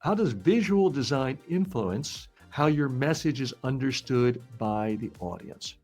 How does visual design influence how your message is understood by the audience?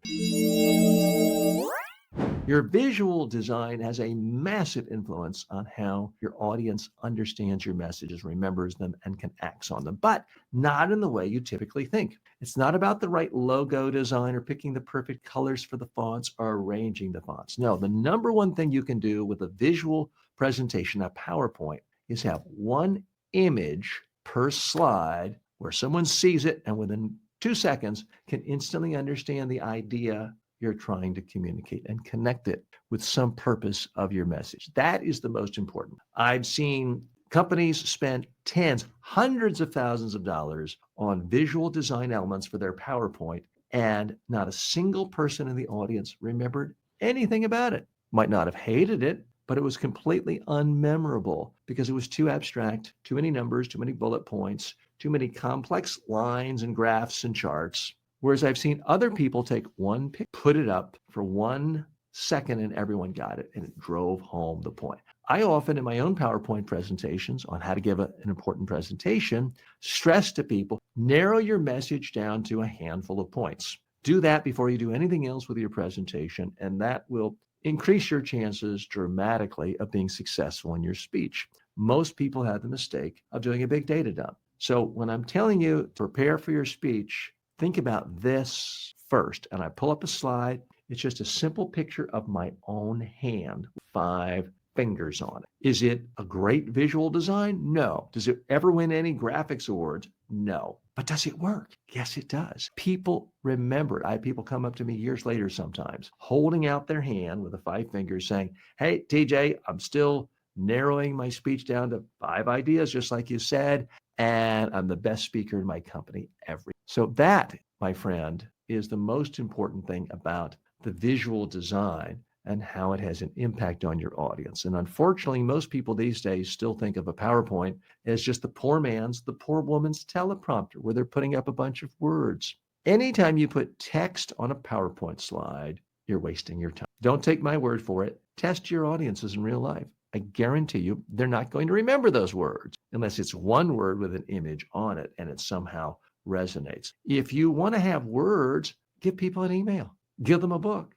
Your visual design has a massive influence on how your audience understands your messages, remembers them, and can act on them, but not in the way you typically think. It's not about the right logo design or picking the perfect colors for the fonts or arranging the fonts. No, the number one thing you can do with a visual presentation, a PowerPoint, is have one image per slide where someone sees it and within 2 seconds can instantly understand the idea you're trying to communicate and connect it with some purpose of your message. That is the most important. I've seen companies spend tens, hundreds of thousands of dollars on visual design elements for their PowerPoint, and not a single person in the audience remembered anything about it. Might not have hated it, but it was completely unmemorable because it was too abstract, too many numbers, too many bullet points, too many complex lines and graphs and charts. Whereas I've seen other people take one pic, put it up for 1 second, and everyone got it, and it drove home the point. I often, in my own PowerPoint presentations on how to give an important presentation, stress to people, narrow your message down to a handful of points. Do that before you do anything else with your presentation, and that will increase your chances dramatically of being successful in your speech. Most people have the mistake of doing a big data dump. So when I'm telling you to prepare for your speech, think about this first. And I pull up a slide. It's just a simple picture of my own hand with 5 fingers on it. Is it a great visual design? No. Does it ever win any graphics awards? No. But does it work? Yes, it does. People remember it. I have people come up to me years later sometimes, holding out their hand with the 5 fingers saying, hey, TJ, I'm still narrowing my speech down to 5 ideas, just like you said. And I'm the best speaker in my company every. So that, my friend, is the most important thing about the visual design and how it has an impact on your audience. And unfortunately, most people these days still think of a PowerPoint as just the poor man's, the poor woman's teleprompter, where they're putting up a bunch of words. Anytime you put text on a PowerPoint slide, you're wasting your time. Don't take my word for it. Test your audiences in real life. I guarantee you they're not going to remember those words unless it's one word with an image on it and it somehow resonates. If you want to have words, give people an email, give them a book,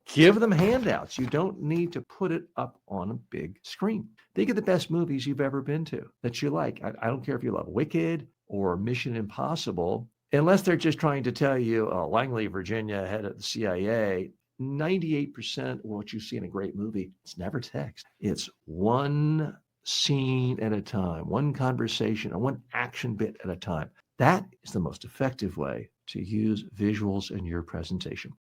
give them handouts. You don't need to put it up on a big screen. Think of the best movies you've ever been to that you like. I don't care if you love Wicked or Mission Impossible, unless they're just trying to tell you Langley, Virginia, head of the CIA. 98% of what you see in a great movie, it's never text. It's one scene at a time, one conversation, or one action bit at a time. That is the most effective way to use visuals in your presentation.